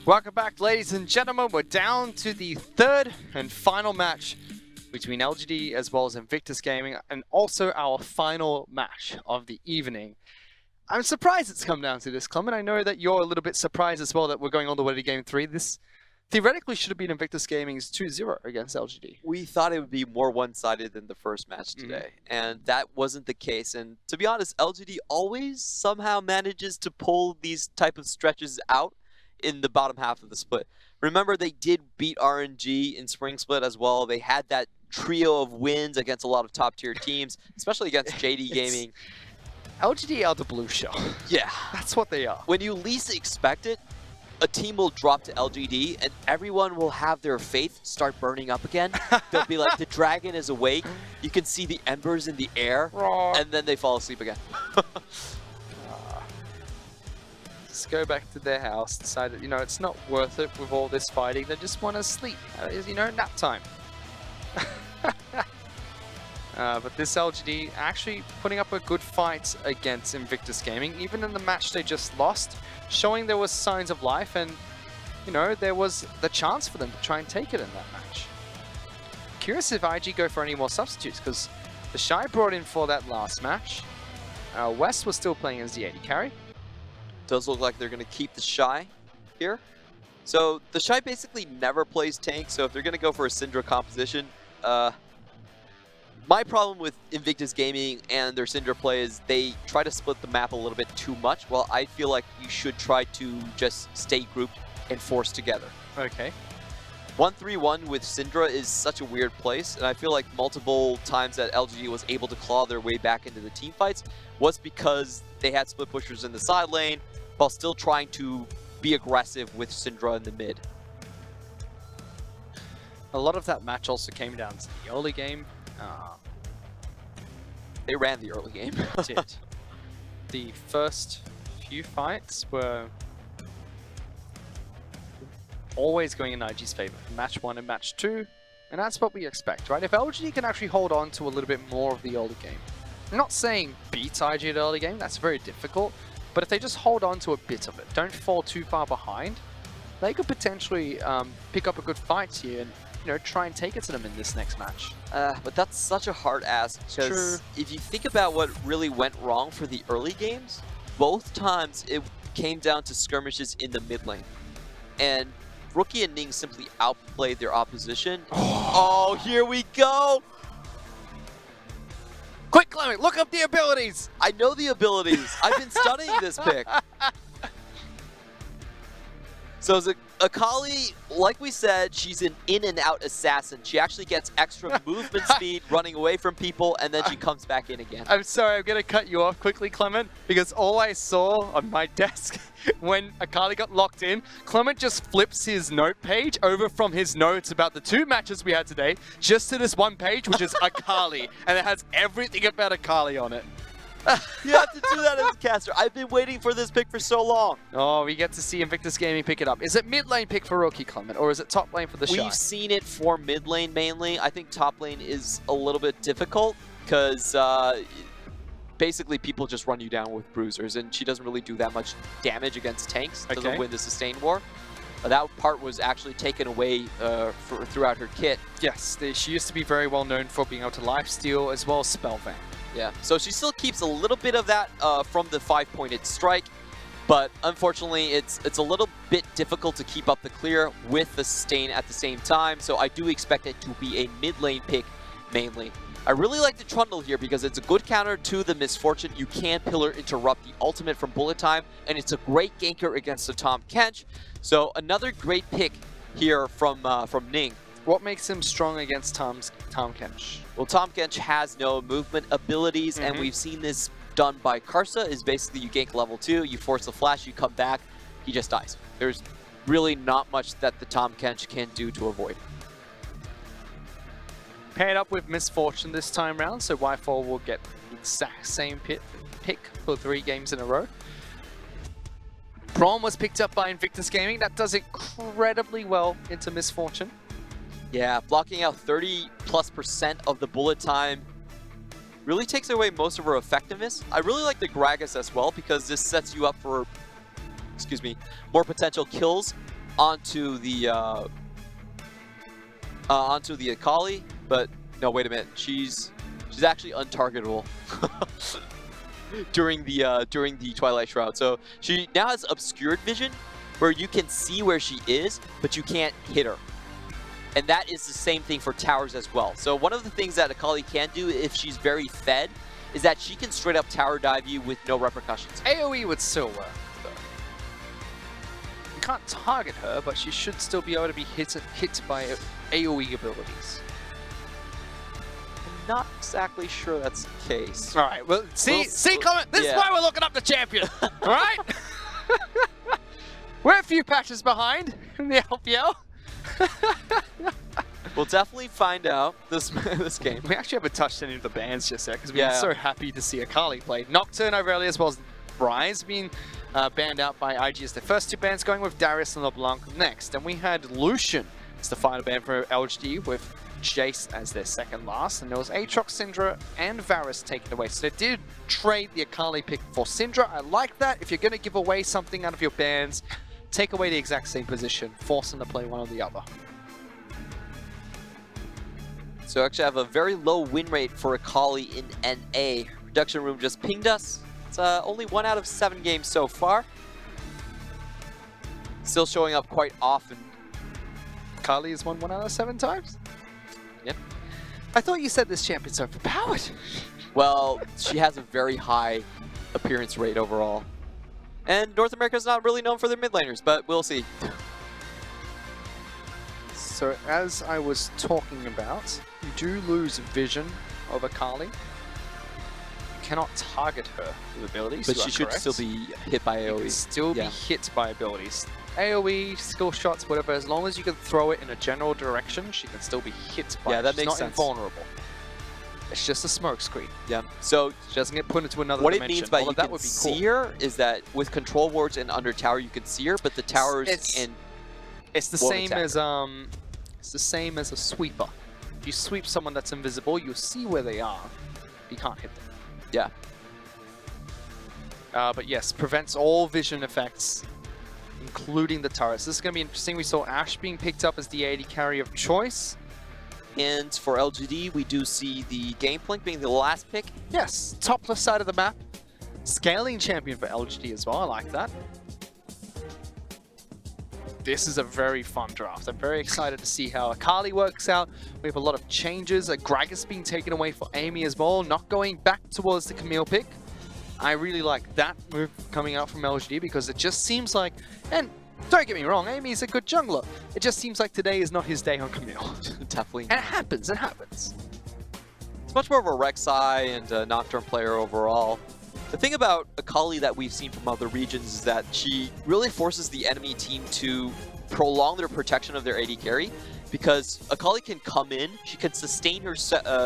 Welcome back, ladies and gentlemen. We're down to the third and final match between LGD as well as Invictus Gaming, and also our final match of the evening. I'm surprised it's come down to this, Clement. I know that you're a little bit surprised as well that we're going all the way to Game 3. This theoretically should have been Invictus Gaming's 2-0 against LGD. We thought it would be more one-sided than the first match today, and that wasn't the case. And to be honest, LGD always somehow manages to pull these type of stretches out in the bottom half of the split. Remember, they did beat RNG in Spring Split as well. They had that trio of wins against a lot of top-tier teams, especially against JD Gaming. LGD are the blue shell. Yeah. That's what they are. When you least expect it, a team will drop to LGD and everyone will have their faith start burning up again. They'll be like, the dragon is awake. You can see the embers in the air, and then they fall asleep again. Just go back to their house, decide that, you know, it's not worth it with all this fighting. They just want to sleep. You know, nap time. But this LGD actually putting up a good fight against Invictus Gaming, even in the match they just lost, showing there was signs of life, and you know, there was the chance for them to try and take it in that match. Curious if IG go for any more substitutes, because the Shy brought in for that last match. West was still playing as the AD carry. Does look like they're going to keep the Shy here. So the Shy basically never plays tank, so if they're going to go for a Syndra composition, my problem with Invictus Gaming and their Syndra play is they try to split the map a little bit too much. Well, I feel like you should try to just stay grouped and force together. Okay. 1-3-1 with Syndra is such a weird place, and I feel like multiple times that LGD was able to claw their way back into the team fights was because they had split pushers in the side lane while still trying to be aggressive with Syndra in the mid. A lot of that match also came down to the early game. They ran the early game. Did. The first few fights were always going in IG's favor. Match 1 and match 2, and that's what we expect, right? If LGD can actually hold on to a little bit more of the early game, I'm not saying beat IG at early game, that's very difficult, but if they just hold on to a bit of it, don't fall too far behind, they could potentially pick up a good fight here and, you know, try and take it to them in this next match. But that's such a hard ask, because if you think about what really went wrong for the early games, both times it came down to skirmishes in the mid lane. And Rookie and Ning simply outplayed their opposition. Oh, here we go! Quick, Clement, look up the abilities! I know the abilities. I've been studying this pick. So as Akali, like we said, she's an in-and-out assassin. She actually gets extra movement speed running away from people, and then she comes back in again. I'm sorry, I'm going to cut you off quickly, Clement, because all I saw on my desk when Akali got locked in, Clement just flips his note page over from his notes about the 2 matches we had today, just to this one page, which is Akali, and it has everything about Akali on it. You have to do that as a caster. I've been waiting for this pick for so long. Oh, we get to see Invictus Gaming pick it up. Is it mid lane pick for Rookie, Clement, or is it top lane for the Shy? We've seen it for mid lane mainly. I think top lane is a little bit difficult because basically people just run you down with bruisers, and she doesn't really do that much damage against tanks. Doesn't win the sustained war. That part was actually taken away throughout her kit. Yes, she used to be very well known for being able to lifesteal as well as spellvang. Yeah, so she still keeps a little bit of that from the 5-pointed strike, but unfortunately it's a little bit difficult to keep up the clear with the sustain at the same time, so I do expect it to be a mid lane pick mainly. I really like the Trundle here because it's a good counter to the Misfortune. You can Pillar Interrupt the ultimate from Bullet Time, and it's a great ganker against the Tahm Kench. So another great pick here from Ning. What makes him strong against Tahm Kench? Well, Tahm Kench has no movement abilities, and we've seen this done by Karsa, is basically you gank level 2, you force a flash, you come back, he just dies. There's really not much that the Tahm Kench can do to avoid. Paired up with Misfortune this time round, so Y4 will get the exact same pick for 3 games in a row. Braum was picked up by Invictus Gaming. That does incredibly well into Misfortune. Yeah, blocking out 30+% of the bullet time really takes away most of her effectiveness. I really like the Gragas as well because this sets you up for, more potential kills onto the Akali, but no, wait a minute. She's actually untargetable during the Twilight Shroud. So she now has obscured vision, where you can see where she is, but you can't hit her. And that is the same thing for towers as well. So one of the things that Akali can do if she's very fed is that she can straight up tower dive you with no repercussions. AoE would still work, though. You can't target her, but she should still be able to be hit by AoE abilities. I'm not exactly sure that's the case. All right, well, see, comment. This is why we're looking up the champion. All right, we're a few patches behind in the LPL. We'll definitely find out this game. We actually haven't touched any of the bans just yet because we were so happy to see Akali play. Nocturne over earlier, as well as Rise being banned out by IG as the first two bans, going with Darius and LeBlanc next. And we had Lucian as the final ban for LGD with Jace as their second last. And there was Aatrox, Syndra, and Varus taken away. So they did trade the Akali pick for Syndra. I like that. If you're going to give away something out of your bans, take away the exact same position, force them to play one or the other. So actually I have a very low win rate for Akali in NA. Production Room just pinged us. It's only 1 out of 7 games so far. Still showing up quite often. Akali has won 1 out of 7 times? Yep. I thought you said this champion's overpowered. Well, she has a very high appearance rate overall. And North America's not really known for their mid laners, but we'll see. So as I was talking about, you do lose vision of Akali. You cannot target her with abilities. But she should still be hit by AoE. Still be hit by abilities. AoE, skill shots, whatever, as long as you can throw it in a general direction, she can still be hit by it. Yeah, that makes sense. She's not invulnerable. It's just a smoke screen. Yeah. So she doesn't get put into another what dimension. It means by you can see her is that with control wards and under tower you can see her, but the towers it's the same as it's the same as a sweeper. If you sweep someone that's invisible, you'll see where they are. You can't hit them. Yeah. But yes, prevents all vision effects, including the turrets. This is going to be interesting. We saw Ashe being picked up as the AD carry of choice. And for LGD, we do see the Gameplink being the last pick. Yes, top left side of the map. Scaling champion for LGD as well. I like that. This is a very fun draft. I'm very excited to see how Akali works out. We have a lot of changes. Gragas being taken away for Amy as well, not going back towards the Camille pick. I really like that move coming out from LGD because it just seems like, and don't get me wrong, Amy's a good jungler. It just seems like today is not his day on Camille. Definitely. And it happens, it happens. It's much more of a Rek'Sai and a Nocturne player overall. The thing about Akali that we've seen from other regions is that she really forces the enemy team to prolong their protection of their AD carry, because Akali can come in, she can sustain her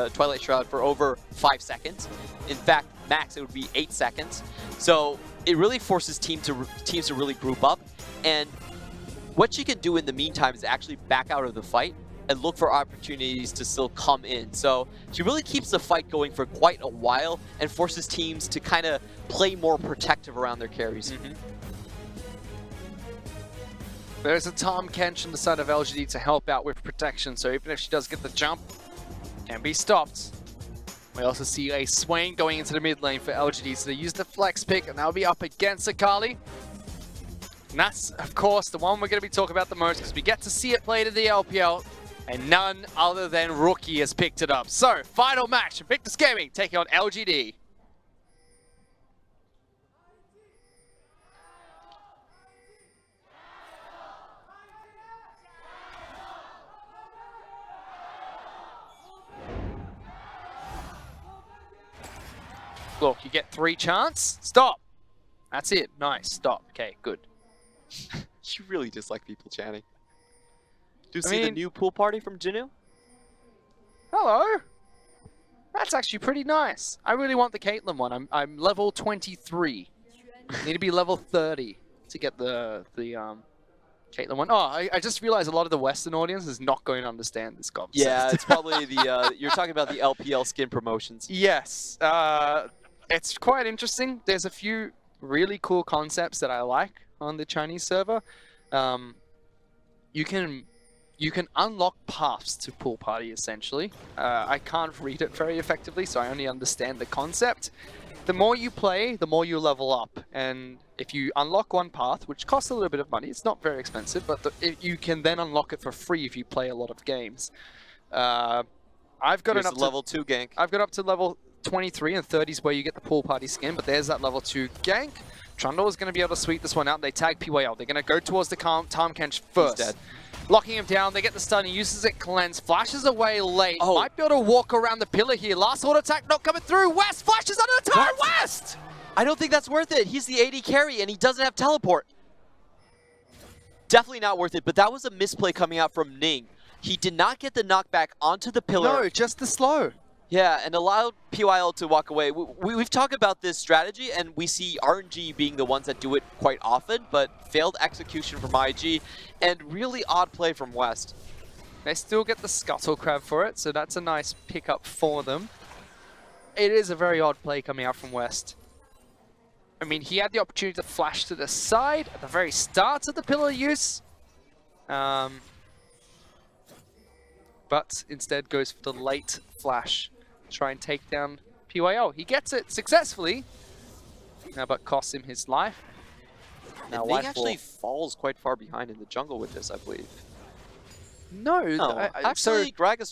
Twilight Shroud for over 5 seconds. In fact, max it would be 8 seconds. So it really forces teams to really group up, and what she can do in the meantime is actually back out of the fight and look for opportunities to still come in. So she really keeps the fight going for quite a while and forces teams to kind of play more protective around their carries. There's a Tahm Kench on the side of LGD to help out with protection, so even if she does get the jump, can be stopped. We also see a Swain going into the mid lane for LGD, so they use the flex pick, and that'll be up against Akali. And that's, of course, the one we're going to be talking about the most, because we get to see it played in the LPL, and none other than Rookie has picked it up. So, final match, Invictus Gaming taking on LGD. Look, you get 3 chance. Stop. That's it. Nice. Stop. Okay, good. You really dislike people chanting. Do you see the new pool party from Jinu? Hello. That's actually pretty nice. I really want the Caitlyn one. I'm level 23. I need to be level 30 to get the Caitlyn one. Oh, I just realized a lot of the Western audience is not going to understand this concept. Yeah, it's probably the you're talking about the LPL skin promotions. Yes. It's quite interesting. There's a few really cool concepts that I like on the Chinese server. you can unlock paths to pool party essentially. I can't read it very effectively, so I only understand the concept. The more you play, the more you level up, and if you unlock one path, which costs a little bit of money, it's not very expensive, but you can then unlock it for free if you play a lot of games. I've got Here's it up the to level 2 gank. I've got up to level 23 and 30 is where you get the pool party skin, but there's that level 2 gank. Trundle is going to be able to sweep this one out. They tag PYL. They're going to go towards the Tahm first. He's dead. Locking him down, they get the stun, he uses it, cleanse, flashes away late. Oh. Might be able to walk around the pillar here. Last auto attack not coming through. West flashes under the turret. West! I don't think that's worth it. He's the AD carry and he doesn't have teleport. Definitely not worth it, but that was a misplay coming out from Ning. He did not get the knockback onto the pillar. No, just the slow. Yeah, and allowed PYL to walk away. We've talked about this strategy, and we see RNG being the ones that do it quite often, but failed execution from IG, and really odd play from West. They still get the Scuttle Crab for it, so that's a nice pickup for them. It is a very odd play coming out from West. I mean, he had the opportunity to flash to the side at the very start of the pillar use. But instead goes for the late flash. Try and take down PYL. He gets it successfully, but costs him his life. Now, Ning actually falls quite far behind in the jungle with this, I believe. No, actually, Gragas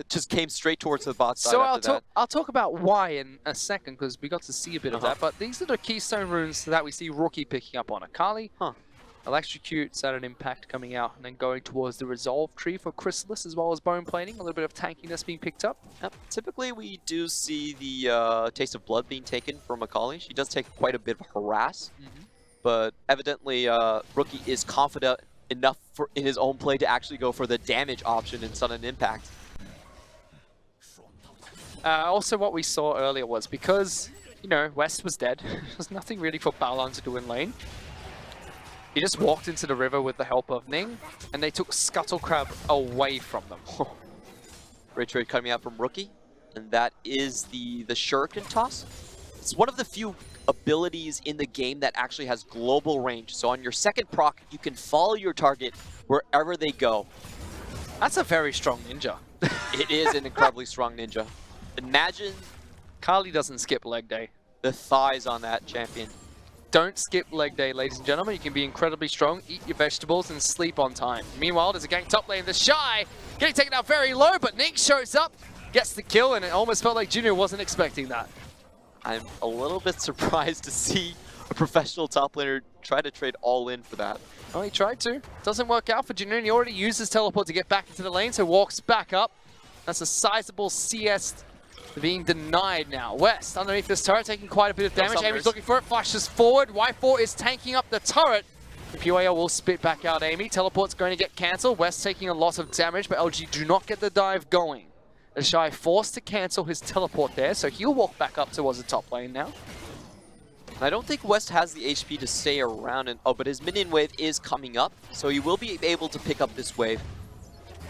just came straight towards the bot side after that. I'll talk about why in a second, because we got to see a bit of that, but these are the keystone runes that we see Rookie picking up on. Akali, Electrocutes at an impact coming out, and then going towards the Resolve tree for Chrysalis, as well as Bone Plating, a little bit of tankiness being picked up. Yep. Typically, we do see the Taste of Blood being taken from Akali. She does take quite a bit of harass, but evidently Rookie is confident enough in his own play to actually go for the damage option in sudden impact. Also, what we saw earlier was because, you know, West was dead, there's nothing really for Balan to do in lane. He just walked into the river with the help of Ning, and they took Scuttle Crab away from them. Great trade coming out from Rookie, and that is the Shuriken toss. It's one of the few abilities in the game that actually has global range. So on your second proc, you can follow your target wherever they go. That's a very strong ninja. It is an incredibly strong ninja. Imagine Kali doesn't skip leg day. The thighs on that champion. Don't skip leg day, ladies and gentlemen. You can be incredibly strong, eat your vegetables, and sleep on time. Meanwhile, there's a gank top lane. The Shy getting taken out very low, but Ning shows up, gets the kill, and it almost felt like Junior wasn't expecting that. I'm a little bit surprised to see a professional top laner try to trade all in for that. Well, he tried to. Doesn't work out for Junior, and he already used his teleport to get back into the lane, so walks back up. That's a sizable CS being denied now. West underneath this turret taking quite a bit of damage. Amy's looking for it, flashes forward. Y4 is tanking up the turret. The PYL will spit back out Amy. Teleport's going to get cancelled. West taking a lot of damage, but LG do not get the dive going. The Shy forced to cancel his teleport there, so he'll walk back up towards the top lane now. I don't think West has the HP to stay around, but his minion wave is coming up, so he will be able to pick up this wave.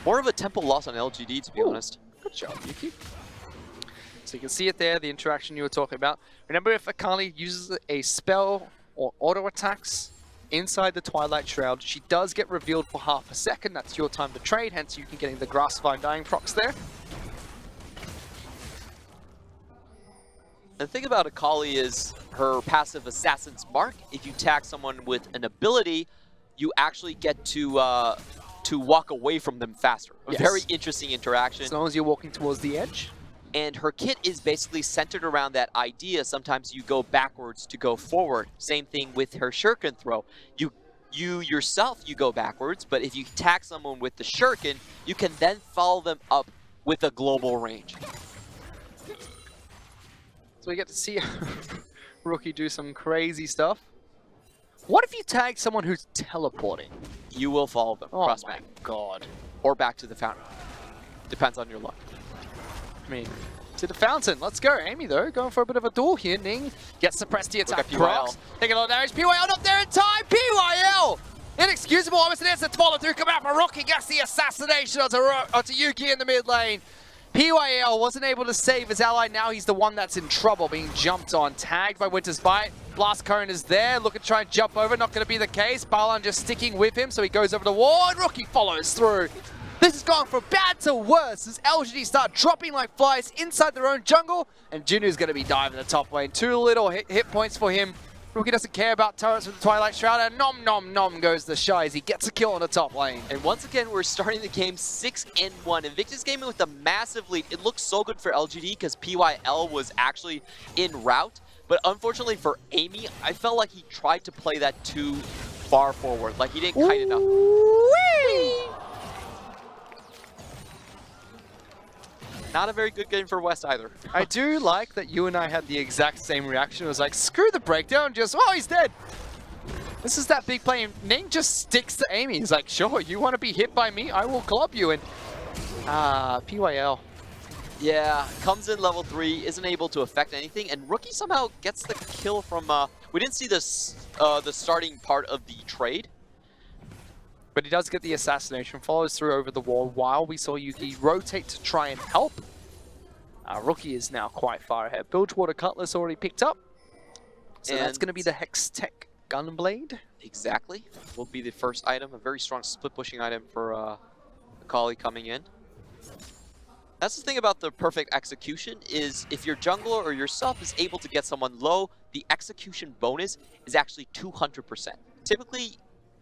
More of a tempo loss on LGD, to be honest. Good job, Yuki. So you can see it there, the interaction you were talking about. Remember, if Akali uses a spell or auto attacks inside the Twilight Shroud, she does get revealed for half a second. That's your time to trade, hence you can get the Grass Vine Dying procs there. The thing about Akali is her passive Assassin's Mark. If you tag someone with an ability, you actually get to walk away from them faster. A very interesting interaction. As long as you're walking towards the edge. And her kit is basically centered around that idea. Sometimes you go backwards to go forward. Same thing with her Shuriken throw. You yourself, you go backwards, but if you tag someone with the Shuriken, you can then follow them up with a global range. So we get to see Rookie do some crazy stuff. What if you tag someone who's teleporting? You will follow them. Oh cross my back. god. Or back to the fountain. Depends on your luck. I mean, to the fountain. Let's go. Amy, though, going for a bit of a duel here. Ning gets the press the attack. Procs. Taking a lot of damage. PYL not there in time. PYL! Inexcusable. Almost an instant follow through. Come out for Rookie. Gets the assassination onto Yuki in the mid lane. PYL wasn't able to save his ally. Now he's the one that's in trouble, being jumped on. Tagged by Winter's Bite. Blast Current is there, looking to try and jump over, not going to be the case. Balan just sticking with him, so he goes over the wall, and Rookie follows through. This has gone from bad to worse as LGD start dropping like flies inside their own jungle, and Junu's going to be diving the top lane. 2 little hit points for him. Rookie doesn't care about turrets with the Twilight Shroud, and nom nom nom goes the Shy as he gets a kill on the top lane. And once again, we're starting the game 6-1. Invictus gaming with a massive lead. It looks so good for LGD because PYL was actually en route. But unfortunately for Amy, I felt like he tried to play that too far forward. Like he didn't kite enough. Whee! Not a very good game for West either. I do like that you and I had the exact same reaction. It was like, screw the breakdown, just, oh, he's dead. This is that big play. Ning just sticks to Amy. He's like, sure, you want to be hit by me? I will club you. And, PYL. Yeah, comes in level 3, isn't able to affect anything, and Rookie somehow gets the kill from, we didn't see this, the starting part of the trade. But he does get the assassination, follows through over the wall while we saw Yuki rotate to try and help. Rookie is now quite far ahead. Bilgewater Cutlass already picked up. So that's going to be the Hex Tech Gunblade. Exactly. Will be the first item, a very strong split pushing item for Akali coming in. That's the thing about the perfect execution is if your jungler or yourself is able to get someone low, the execution bonus is actually 200%. Typically,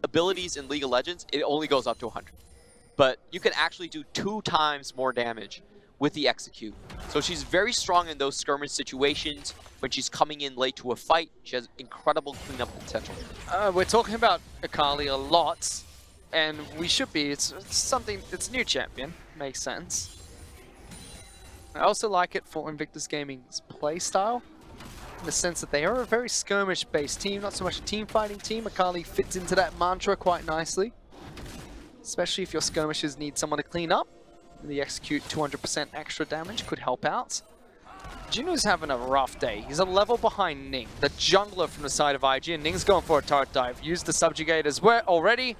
abilities in League of Legends, it only goes up to 100. But you can actually do 2 times more damage with the execute. So she's very strong in those skirmish situations. When she's coming in late to a fight, she has incredible cleanup potential. We're talking about Akali a lot, and we should be. It's something, it's new champion, makes sense. I also like it for Invictus Gaming's playstyle, in the sense that they are a very skirmish-based team, not so much a team-fighting team. Akali fits into that mantra quite nicely, especially if your skirmishers need someone to clean up. The execute 200% extra damage could help out. Junu's having a rough day. He's a level behind Ning, the jungler from the side of IG, and Ning's going for a turret dive. Used the subjugate as well already.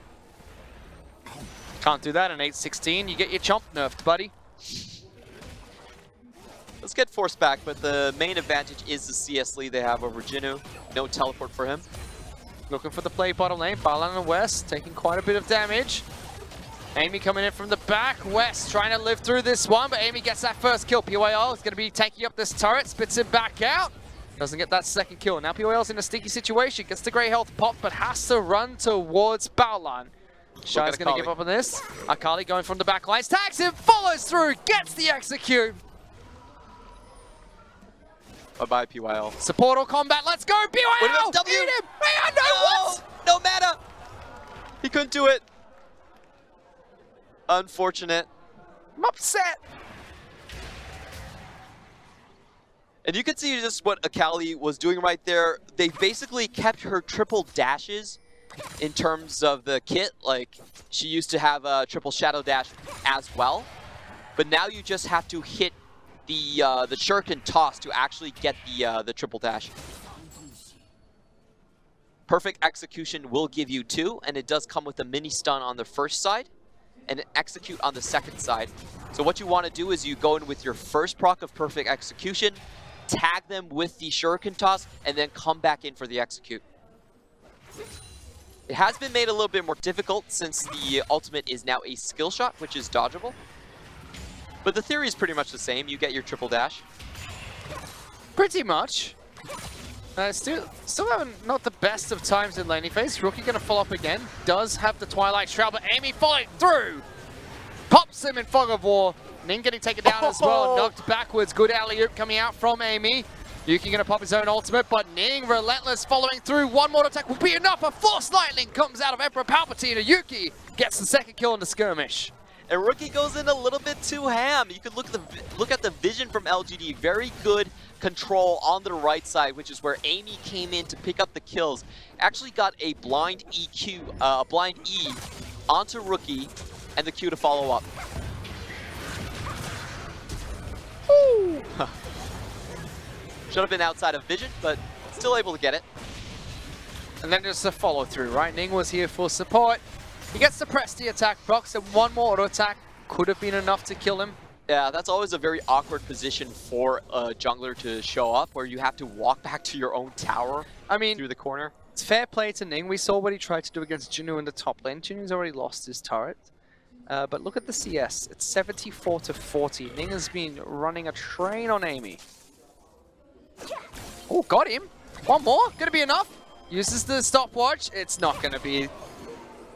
Can't do that in 8-16. You get your chomp nerfed, buddy. Let's get forced back, but the main advantage is the CS lead they have over Jinu. No teleport for him. Looking for the play bottom lane. Balan and West taking quite a bit of damage. Amy coming in from the back. West trying to live through this one, but Amy gets that first kill. PYL is going to be taking up this turret, spits it back out. Doesn't get that second kill. Now PYL's in a sticky situation. Gets the grey health pop, but has to run towards Balan. Shy's going to give up on this. Akali going from the back lines. Tags him, follows through, gets the execute. Bye-bye, PYL. Support or combat, let's go, PYL! W? Eat him! Man, no, what? No matter! He couldn't do it. Unfortunate. I'm upset. And you can see just what Akali was doing right there. They basically kept her triple dashes in terms of the kit. Like, she used to have a triple shadow dash as well. But now you just have to hit the shuriken toss to actually get the triple dash. Perfect execution will give you 2, and it does come with a mini stun on the first side and an execute on the second side. So what you want to do is you go in with your first proc of perfect execution, tag them with the shuriken toss, and then come back in for the execute. It has been made a little bit more difficult since the ultimate is now a skill shot, which is dodgeable. But the theory is pretty much the same. You get your triple dash. Pretty much. Still having not the best of times in laning phase. Rookie going to follow up again. Does have the Twilight Shroud, but Amy following through. Pops him in fog of war. Ning getting taken down as well. Knocked backwards. Good alley-oop coming out from Amy. Yuki going to pop his own ultimate, but Ning relentless following through. One more attack will be enough. A Force Lightning comes out of Emperor Palpatine. Yuki gets the second kill in the skirmish. And Rookie goes in a little bit too ham. You can look at the vision from LGD. Very good control on the right side, which is where Amy came in to pick up the kills. Actually got a blind EQ, blind E onto Rookie, and the Q to follow up. Should have been outside of vision, but still able to get it. And then just a follow through, right? Ning was here for support. He gets to press the attack box, and one more auto attack could have been enough to kill him. Yeah, that's always a very awkward position for a jungler to show up, where you have to walk back to your own tower. I mean, through the corner. It's fair play to Ning. We saw what he tried to do against Jinu in the top lane. Jinu's already lost his turret. But look at the CS. It's 74 to 40. Ning has been running a train on Amy. Oh, got him. One more. Gonna be enough. Uses the stopwatch. It's not gonna be.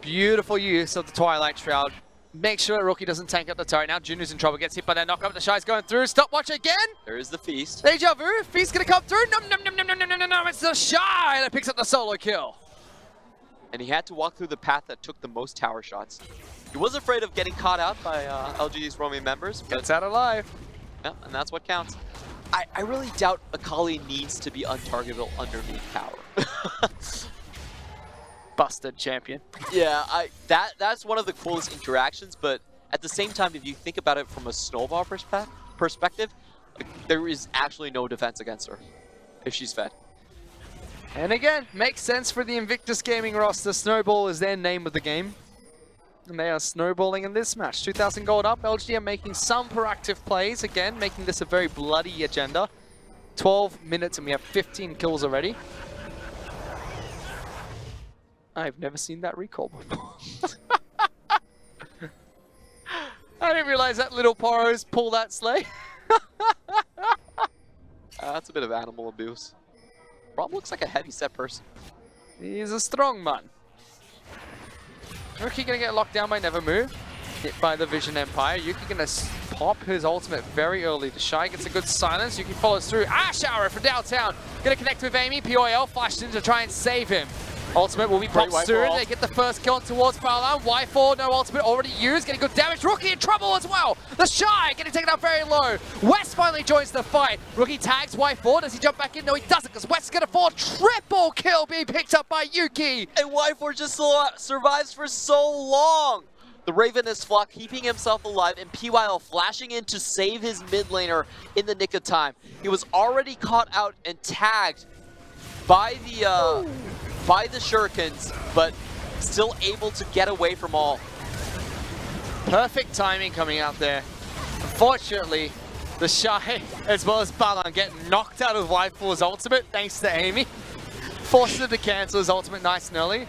Beautiful use of the Twilight Shroud. Make sure Rookie doesn't tank up the turret. Now Junu's in trouble. Gets hit by that knockup. The Shy's going through. Stopwatch again. There is the Feast. Deja vu. Feast gonna come through. No. It's the Shy that picks up the solo kill. And he had to walk through the path that took the most tower shots. He was afraid of getting caught out by LGD's roaming members. Gets out alive. Yeah, and that's what counts. I really doubt Akali needs to be untargetable underneath tower. Busted champion. Yeah, that's one of the coolest interactions, but at the same time, if you think about it from a snowball perspective, there is actually no defense against her if she's fed. And again, makes sense for the Invictus Gaming roster. Snowball is their name of the game. And they are snowballing in this match. 2,000 gold up. LGD are making some proactive plays. Again, making this a very bloody agenda. 12 minutes and we have 15 kills already. I've never seen that recall before. I didn't realize that little Poros pull that sleigh. That's a bit of animal abuse. Rob looks like a heavy-set person. He's a strong man. Rookie gonna get locked down by Never Move. Hit by the Vision Empire. Yuki gonna pop his ultimate very early. The Shy gets a good silence. Yuki follows through. Ash Arrow from downtown. Gonna connect with Amy. POL flashed in to try and save him. Ultimate will be popped soon. They get the first kill towards Powerline. Y4, no ultimate already used. Getting good damage. Rookie in trouble as well. The Shy getting taken out very low. West finally joins the fight. Rookie tags Y4. Does he jump back in? No, he doesn't, because West is going to fall. Triple kill being picked up by Yuki. And Y4 just survives for so long. The Raven is FLICKR, keeping himself alive, and PYL flashing in to save his mid laner in the nick of time. He was already caught out and tagged by the shurikens, but still able to get away from all. Perfect timing coming out there. Unfortunately, the Shy, as well as Balan, get knocked out of Y4's ultimate, thanks to Amy. Forced him to cancel his ultimate nice and early.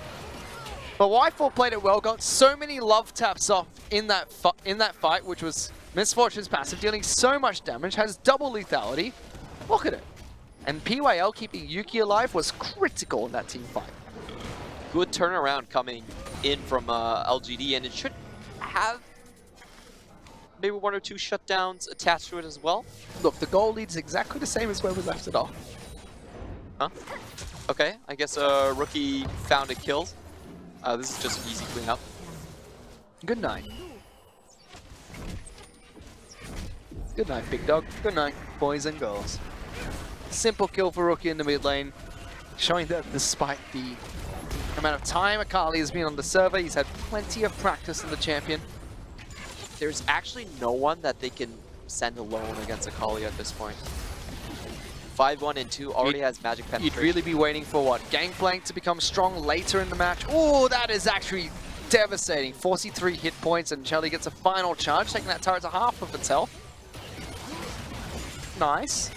But Y4 played it well, got so many love taps off in that fight, which was Misfortune's passive, dealing so much damage, has double lethality. Look at it. And PYL keeping Yuki alive was critical in that team fight. Good turnaround coming in from LGD, and it should have maybe 1 or 2 shutdowns attached to it as well. Look, the goal lead's exactly the same as where we left it off. Huh? Okay, I guess Rookie found a kill. This is just easy cleanup. Good night. Good night, big dog. Good night, boys and girls. Simple kill for Rookie in the mid lane, showing that despite the amount of time Akali has been on the server, he's had plenty of practice in the champion. There's actually no one that they can send alone against Akali at this point. 5-1 and 2 already has magic penetration. You'd really be waiting for what? Gangplank to become strong later in the match. Oh, that is actually devastating. 43 hit points and Shelly gets a final charge, taking that turret to half of its health. Nice.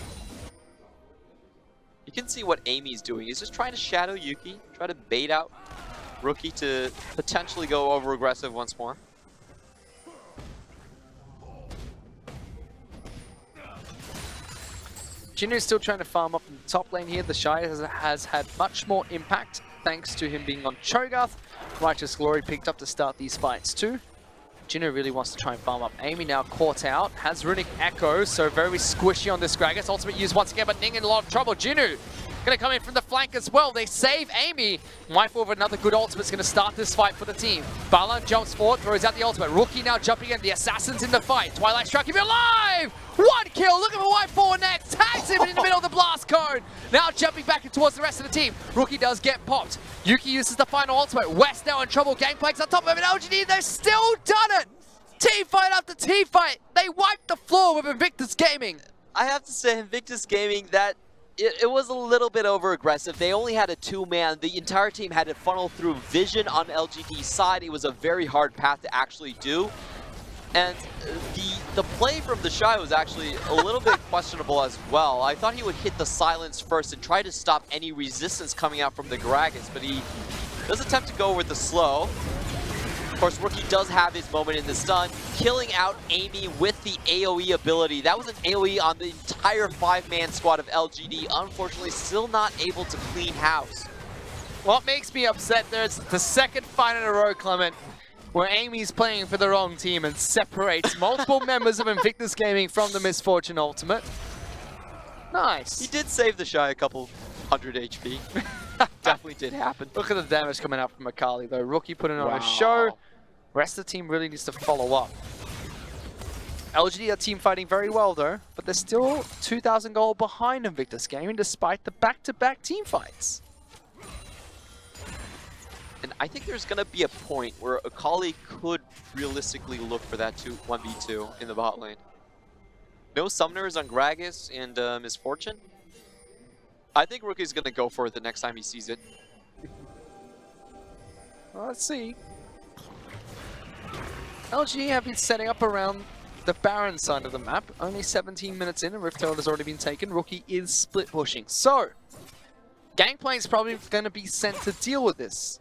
You can see what Amy's doing. He's just trying to shadow Yuki, try to bait out Rookie to potentially go over aggressive once more. Jinu's still trying to farm up in the top lane here. The Shy has had much more impact thanks to him being on Cho'Gath. Righteous Glory picked up to start these fights too. Jinu really wants to try and farm up. Amy now caught out, has Runic Echo, so very squishy on this Gragas. Ultimate used once again, but Ning in a lot of trouble. Jinu gonna come in from the flank as well. They save Amy. Mindful of another good ultimate's gonna start this fight for the team. Balan jumps forward, throws out the ultimate. Rookie now jumping in. The Assassin's in the fight. Twilight Strike, keep it alive! One kill, look at Y4 next. Tags him in the middle of the blast cone. Now jumping back in towards the rest of the team. Rookie does get popped. Yuki uses the final ultimate. West now in trouble. Gangplank's on top of him, and LGD, they've still done it! Team fight after team fight. They wiped the floor with Invictus Gaming. I have to say, Invictus Gaming, that it was a little bit over aggressive. They only had a 2-man. The entire team had to funnel through Vision on LGD's side. It was a very hard path to actually do. And the play from the Shy was actually a little bit questionable as well. I thought he would hit the silence first and try to stop any resistance coming out from the Gragas, but he does attempt to go with the slow. Of course, Rookie does have his moment in the stun, killing out Amy with the AoE ability. That was an AoE on the entire 5-man squad of LGD. Unfortunately, still not able to clean house. What makes me upset there is the second fight in a row, Clement, where Amy's playing for the wrong team and separates multiple members of Invictus Gaming from the Misfortune Ultimate. Nice. He did save the Shy a couple 100 HP. Definitely did happen. Look at the damage coming out from Akali though. Rookie putting on a show. Rest of the team really needs to follow up. LGD are team fighting very well though, but they're still 2,000 gold behind Invictus Gaming despite the back-to-back team fights. And I think there's going to be a point where Akali could realistically look for that 1v2 in the bot lane. No summoners on Gragas and Misfortune. I think Rookie's going to go for it the next time he sees it. Well, let's see. LG have been setting up around the Baron side of the map. Only 17 minutes in and Rift Herald has already been taken. Rookie is split pushing. So, Gangplank's probably going to be sent to deal with this.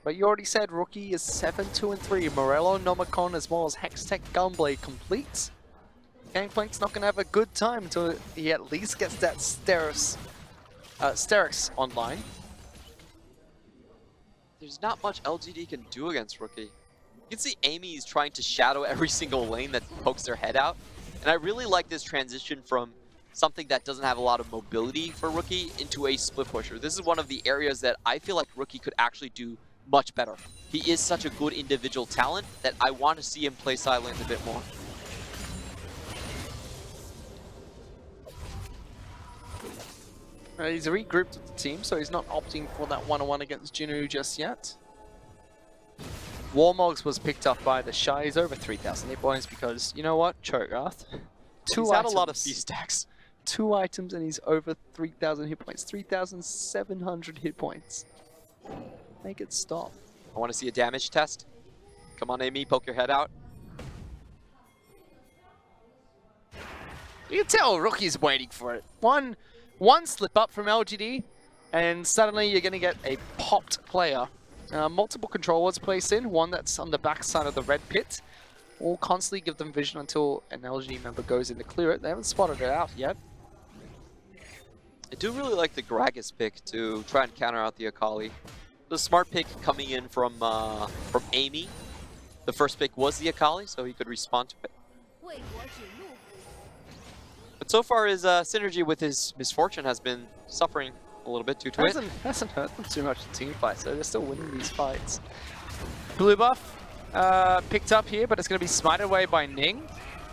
But you already said Rookie is 7-2-3. Morello, Nomicon, as well as Hextech Gunblade complete. Gangplank's not going to have a good time until he at least gets that Sterix online. There's not much LGD can do against Rookie. You can see Amy is trying to shadow every single lane that pokes their head out. And I really like this transition from something that doesn't have a lot of mobility for Rookie into a split pusher. This is one of the areas that I feel like Rookie could actually do much better. He is such a good individual talent that I want to see him play side lanes a bit more. He's regrouped with the team, so he's not opting for that one-on-one against Jinu just yet. Warmogs was picked up by the Shy. He's over 3,000 hit points because, you know what, Cho'Gath. He's had a lot of C-stacks. 2 items and he's over 3,000 hit points. 3,700 hit points. Make it stop. I want to see a damage test. Come on, Amy, poke your head out. You can tell Rookie's waiting for it. One slip up from LGD, and suddenly you're going to get a popped player. Multiple controllers placed in, one that's on the back side of the red pit. Will constantly give them vision until an LGD member goes in to clear it. They haven't spotted it out yet. I do really like the Gragas pick to try and counter out the Akali. The smart pick coming in from Amy. The first pick was the Akali, so he could respond to it. But so far his synergy with his Misfortune has been suffering a little bit due to it. Hasn't hurt them too much in team fights, so they're still winning these fights. Blue buff picked up here, but it's going to be smited away by Ning.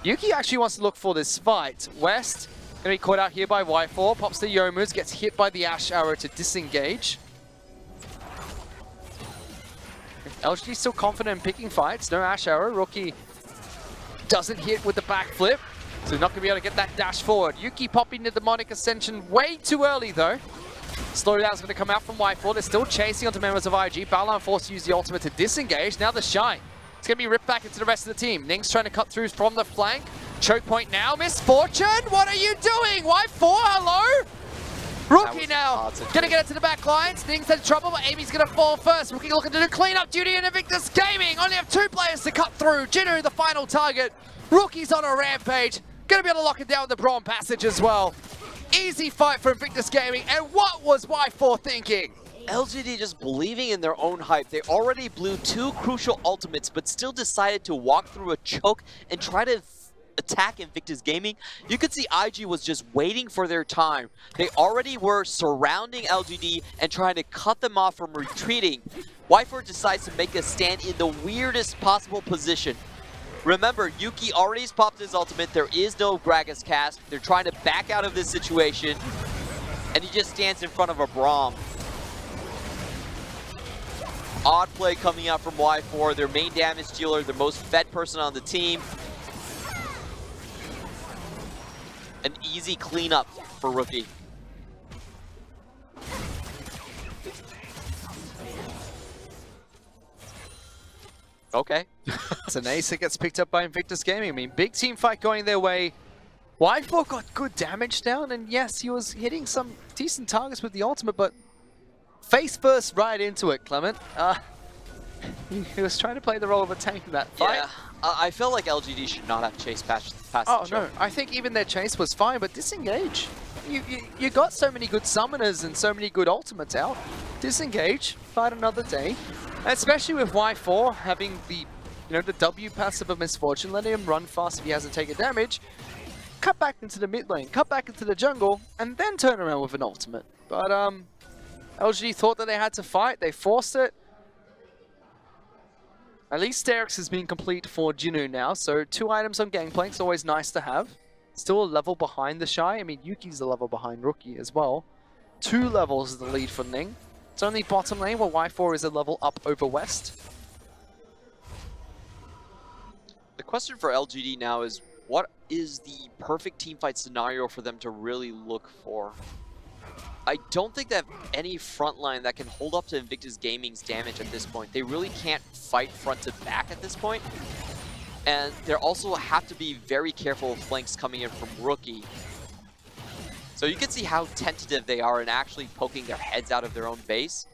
Yuki actually wants to look for this fight. West going to be caught out here by Y4, pops the Youmu's, gets hit by the Ash Arrow to disengage. LGD still confident in picking fights, no Ash Arrow. Rookie doesn't hit with the backflip, so not going to be able to get that dash forward. Yuki popping the Demonic Ascension way too early though. Slowdown's going to come out from Y4. They're still chasing onto members of IG. Balan forced to use the ultimate to disengage. Now the Shine. It's going to be ripped back into the rest of the team. Ning's trying to cut through from the flank. Choke point now. Misfortune, what are you doing? Y4, hello? Rookie now, gonna get it to the back lines. Ning's in trouble, but Amy's gonna fall first. Rookie looking to do cleanup duty in Invictus Gaming. Only have 2 players to cut through. Jinu, the final target. Rookie's on a rampage. Gonna be able to lock it down with the Brawn Passage as well. Easy fight for Invictus Gaming, and what was Y4 thinking? LGD just believing in their own hype. They already blew 2 crucial ultimates, but still decided to walk through a choke and try to attack Invictus Gaming. You could see IG was just waiting for their time. They already were surrounding LGD and trying to cut them off from retreating. Y4 decides to make a stand in the weirdest possible position. Remember, Yuki already popped his ultimate. There is no Gragas cast. They're trying to back out of this situation, and he just stands in front of a Braum. Odd play coming out from Y4, their main damage dealer, their most fed person on the team. An easy cleanup for Rookie. Okay. It's an ace that gets picked up by Invictus Gaming. I mean, big team fight going their way. Y4 got good damage down, and yes, he was hitting some decent targets with the ultimate, but face first right into it, Clement. He was trying to play the role of a tank in that fight. Yeah, I feel like LGD should not have chased past Oh the no, choke. I think even their chase was fine, but disengage. You got so many good summoners and so many good ultimates out. Disengage, fight another day. And especially with Y4 having the the W passive of Misfortune, letting him run fast if he hasn't taken damage, cut back into the mid lane, cut back into the jungle, and then turn around with an ultimate. But LGD thought that they had to fight, they forced it. At least Sterex has been complete for Jinu now, so 2 items on Gangplank's always nice to have. Still a level behind the Shy. I mean, Yuki's a level behind Rookie as well. 2 levels is the lead for Ning. It's only bottom lane where Y4 is a level up over West. The question for LGD now is, what is the perfect teamfight scenario for them to really look for? I don't think they have any front line that can hold up to Invictus Gaming's damage at this point. They really can't fight front to back at this point. And they also have to be very careful of flanks coming in from Rookie. So you can see how tentative they are in actually poking their heads out of their own base.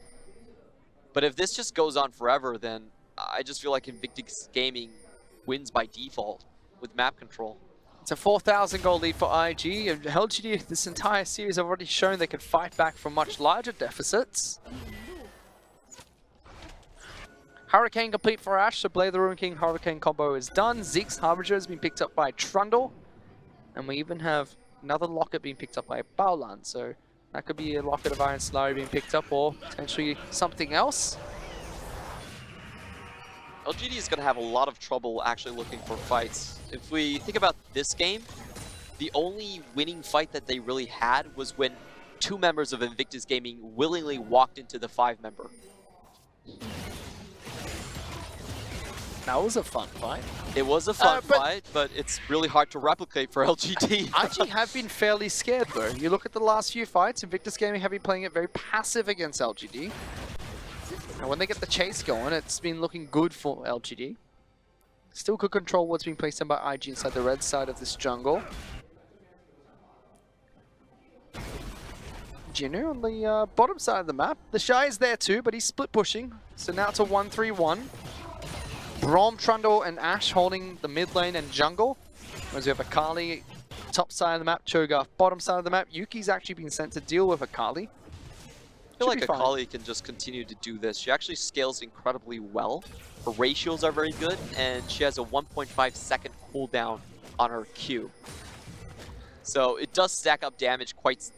But if this just goes on forever, then I just feel like Invictus Gaming wins by default with map control. It's a 4,000 goal lead for IG, and LGD this entire series have already shown they can fight back from much larger deficits. Hurricane complete for Ash, so Blade the Ruin King Hurricane combo is done. Zeke's Harbinger has been picked up by Trundle, and we even have another Locket being picked up by Baolan, so that could be a Locket of Iron Solari being picked up, or potentially something else. LGD is going to have a lot of trouble actually looking for fights. If we think about this game, the only winning fight that they really had was when 2 members of Invictus Gaming willingly walked into the 5-member. That was a fun fight. It was a fun fight, but it's really hard to replicate for LGD. IG have been fairly scared though. You look at the last few fights, Invictus Gaming have been playing it very passive against LGD. And when they get the chase going, it's been looking good for LGD. Still could control what's being placed in by IG inside the red side of this jungle. Jinu on the bottom side of the map. The Shy is there too, but he's split pushing. So now it's a 1-3-1. Brom, Trundle, and Ash holding the mid lane and jungle. Whereas we have Akali top side of the map, Cho'Gath bottom side of the map. Yuki's actually been sent to deal with Akali. I feel like Akali can just continue to do this. She actually scales incredibly well. Her ratios are very good, and she has a 1.5 second cooldown on her Q. So it does stack up damage quite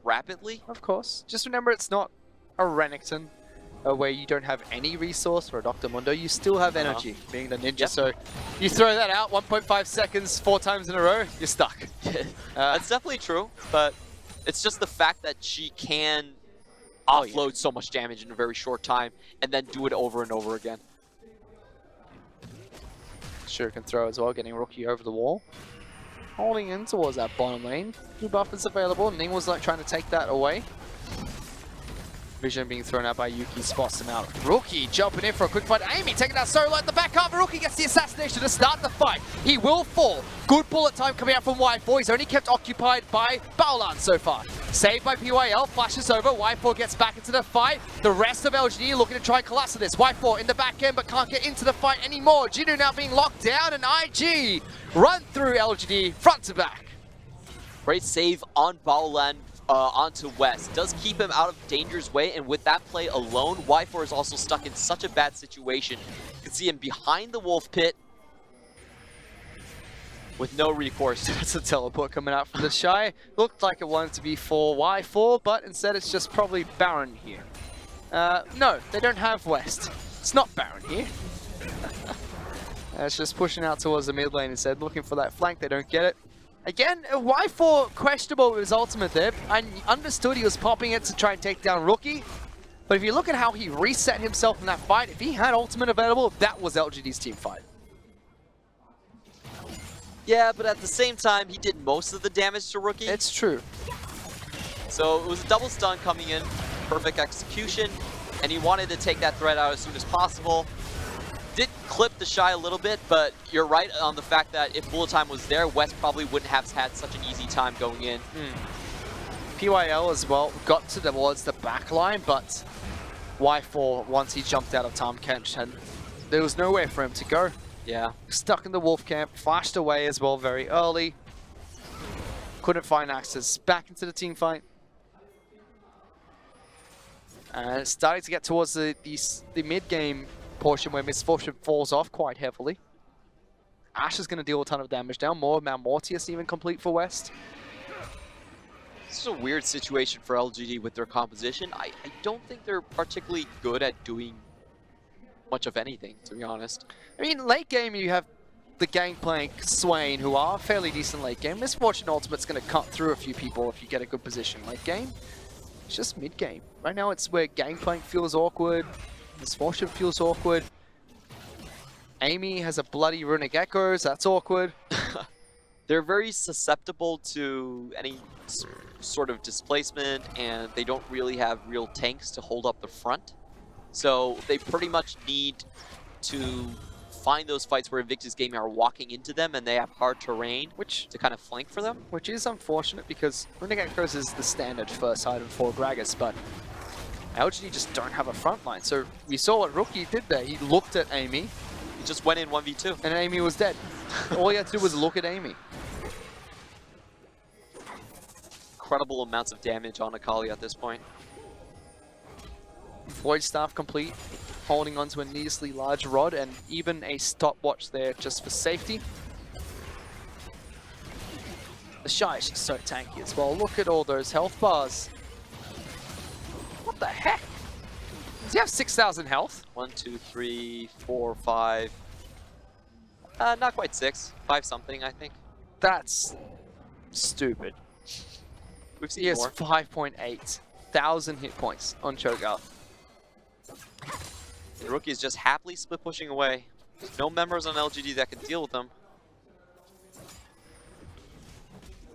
rapidly. Of course. Just remember, it's not a Renekton where you don't have any resource, or a Dr. Mundo. You still have energy, being the ninja. Yep. So you throw that out 1.5 seconds 4 times in a row, you're stuck. That's definitely true, but it's just the fact that she can offload so much damage in a very short time and then do it over and over again. Sure can throw as well, getting Rookie over the wall. Holding in towards that bottom lane. 2 buffers available. Ning was like trying to take that away. Vision being thrown out by Yuki, spots him out. Rookie jumping in for a quick fight. Amy taking out solo at the back half. Rookie gets the assassination to start the fight. He will fall. Good bullet time coming out from Y4. He's only kept occupied by Baolan so far. Saved by PYL, flashes over. Y4 gets back into the fight. The rest of LGD looking to try and collapse this. Y4 in the back end, but can't get into the fight anymore. Jinu now being locked down, and IG run through LGD front to back. Great save on Baolan. Onto West. Does keep him out of danger's way, and with that play alone, Y4 is also stuck in such a bad situation. You can see him behind the Wolf Pit with no recourse. That's a teleport coming out from the Shy. Looked like it wanted to be for Y4, but instead it's just probably Baron here. No, they don't have West. It's not Baron here. It's just pushing out towards the mid lane instead, looking for that flank. They don't get it. Again, Y4 questionable with his ultimate there. I understood he was popping it to try and take down Rookie. But if you look at how he reset himself in that fight, if he had ultimate available, that was LGD's team fight. Yeah, but at the same time, he did most of the damage to Rookie. It's true. So it was a double stun coming in. Perfect execution. And he wanted to take that threat out as soon as possible. clip the Shy a little bit, but you're right on the fact that if bullet time was there, West probably wouldn't have had such an easy time going in. PYL as well got towards the back line, but Y4, once he jumped out of Tom Kench, and there was nowhere for him to go. Yeah. Stuck in the wolf camp, flashed away as well very early. Couldn't find access back into the team fight. And it's starting to get towards the mid-game portion where Misfortune falls off quite heavily. Ash is going to deal a ton of damage now. More Mortius even complete for West. This is a weird situation for LGD with their composition. I don't think they're particularly good at doing much of anything, to be honest. I mean, late game you have the Gangplank, Swain, who are fairly decent late game. Misfortune Ultimate's going to cut through a few people if you get a good position late game. It's just mid game. Right now it's where Gangplank feels awkward, Misfortune feels awkward. Amy has a bloody Runic Echoes, that's awkward. They're very susceptible to any sort of displacement, and they don't really have real tanks to hold up the front. So they pretty much need to find those fights where Invictus Gaming are walking into them and they have hard terrain to kind of flank for them. Which is unfortunate because Runic Echoes is the standard first item for Gragas, but LGD just don't have a front line. So we saw what Rookie did there. He looked at Amy. He just went in 1v2. And Amy was dead. All he had to do was look at Amy. Incredible amounts of damage on Akali at this point. Void Staff complete, holding onto a needlessly large rod and even a stopwatch there just for safety. The Shy is just so tanky as well. Look at all those health bars. What the heck? Does he have 6,000 health? 1, 2, 3, 4, 5. Not quite 6. 5 something, I think. That's stupid. We've seen he has more. 5.8 thousand hit points on Cho'Gath. The Rookie is just happily split pushing away. There's no members on LGD that can deal with them.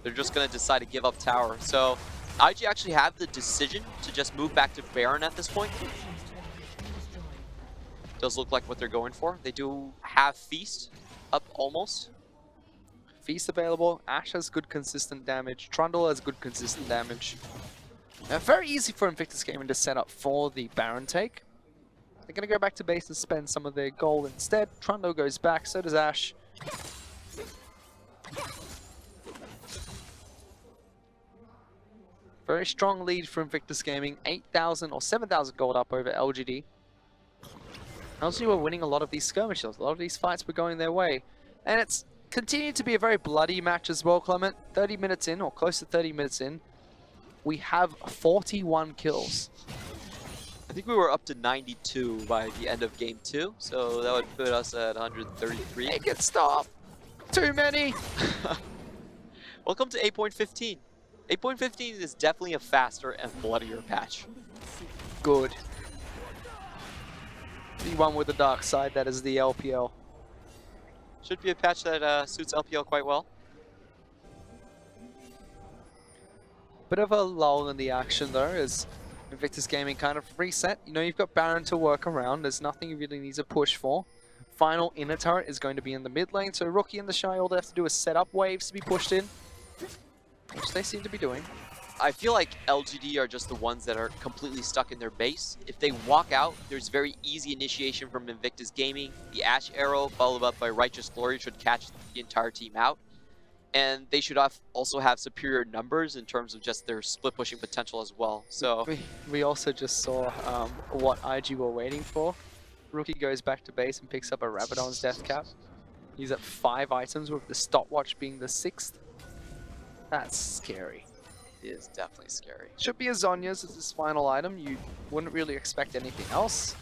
They're just going to decide to give up tower. So IG actually have the decision to just move back to Baron at this point. Does look like what they're going for. They do have Feast up almost. Feast available. Ash has good consistent damage. Trundle has good consistent damage. Now, very easy for Invictus Gaming to set up for the Baron take. They're going to go back to base and spend some of their gold instead. Trundle goes back, so does Ash. Very strong lead for Invictus Gaming. 8,000 or 7,000 gold up over LGD. LGD were winning a lot of these skirmishes. A lot of these fights were going their way. And it's continued to be a very bloody match as well, Clement. 30 minutes in, or close to 30 minutes in, we have 41 kills. I think we were up to 92 by the end of game 2, so that would put us at 133. Make it stop! Too many! Welcome to 8.15. 8.15 is definitely a faster and bloodier patch. Good. The one with the dark side, that is the LPL. Should be a patch that suits LPL quite well. Bit of a lull in the action though, as Invictus Gaming kind of reset. You know, you've got Baron to work around. There's nothing you really need to push for. Final inner turret is going to be in the mid lane, so Rookie and the Shy, all they have to do is set up waves to be pushed in, which they seem to be doing. I feel like LGD are just the ones that are completely stuck in their base. If they walk out, there's very easy initiation from Invictus Gaming. The Ash Arrow, followed up by Righteous Glory, should catch the entire team out. And they should also have superior numbers in terms of just their split pushing potential as well. So we also just saw what IG were waiting for. Rookie goes back to base and picks up a Rabadon's Death Cap. He's at 5 items, with the stopwatch being the 6th. That's scary. It is definitely scary. Should be a Zhonya's as his final item. You wouldn't really expect anything else.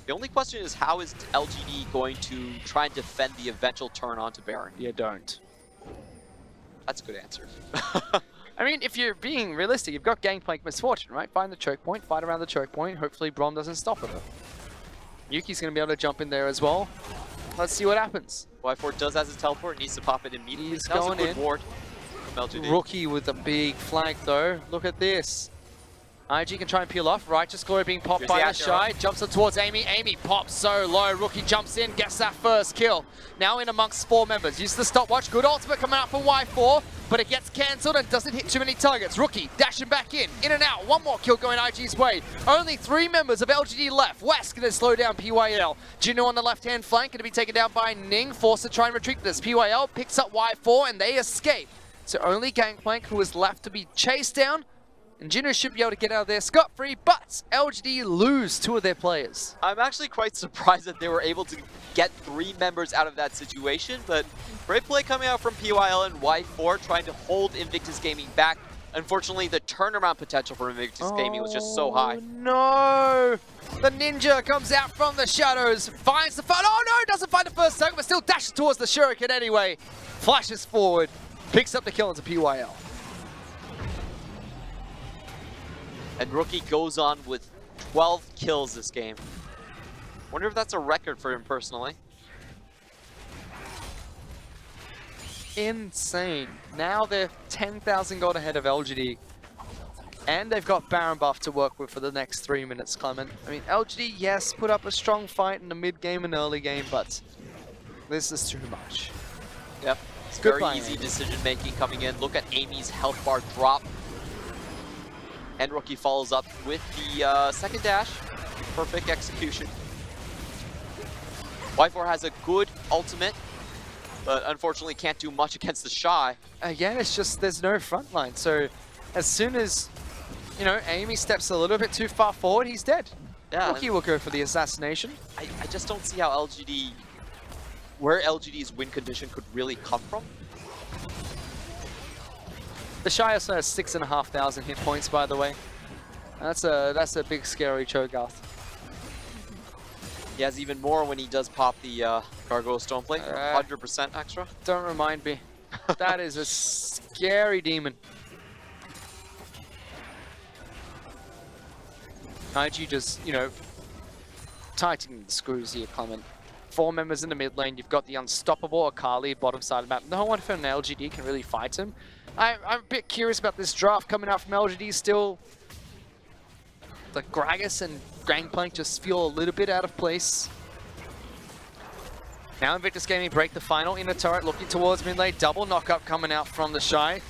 The only question is, how is LGD going to try and defend the eventual turn onto Baron? You don't. That's a good answer. I mean, if you're being realistic, you've got Gangplank Misfortune, right? Find the choke point, fight around the choke point. Hopefully Braum doesn't stop it. Yuki's going to be able to jump in there as well. Let's see what happens. Y4 does has his teleport, needs to pop it immediately. He's that was going a good in. ward from LGD. Rookie with a big flank though. Look at this. IG can try and peel off. Righteous Glory being popped Here's by the the Shy. Acura. Jumps up towards Amy. Amy pops so low. Rookie jumps in, gets that first kill. Now in amongst 4 members. Uses the stopwatch. Good ultimate coming out for Y4, but it gets cancelled and doesn't hit too many targets. Rookie dashing back in and out. One more kill going IG's way. Only 3 members of LGD left. West going to slow down PYL. Juno on the left-hand flank going to be taken down by Ning. Forced to try and retreat this. PYL picks up Y4 and they escape. So only Gangplank who is left to be chased down. And Juno should be able to get out of there scot-free, but LGD lose 2 of their players. I'm actually quite surprised that they were able to get 3 members out of that situation, but great play coming out from PYL and Y4 trying to hold Invictus Gaming back. Unfortunately, the turnaround potential for Invictus Gaming was just so high. No! The Ninja comes out from the shadows, finds the phone. Oh no, doesn't find the first target, but still dashes towards the Shuriken anyway. Flashes forward, picks up the kill into PYL. And Rookie goes on with 12 kills this game. Wonder if that's a record for him personally. Insane. Now they're 10,000 gold ahead of LGD. And they've got Baron buff to work with for the next 3 minutes, Clement. I mean, LGD, yes, put up a strong fight in the mid game and early game, but this is too much. Yep. It's Very easy decision making coming in. Look at Amy's health bar drop. And Rookie follows up with the second dash. Perfect execution. Y4 has a good ultimate, but unfortunately can't do much against the Shy. Again, it's just there's no front line. So as soon as, you know, Amy steps a little bit too far forward, he's dead. Yeah, Rookie will go for the assassination. I just don't see how LGD, where LGD's win condition could really come from. The Shy also has 6,500 hit points, by the way. That's a big scary Cho'Gath. He has even more when he does pop the Gargoyle Stoneplate, 100% extra. Don't remind me. That is a scary demon. IG just, you know, tightening the screws here, Clement. 4 members in the mid lane. You've got the unstoppable Akali bottom side of the map. No one from LGD can really fight him. I'm a bit curious about this draft coming out from LGD still. The Gragas and Gangplank just feel a little bit out of place. Now Invictus Gaming break the final inner turret, looking towards mid lane. Double knock-up coming out from the Shy.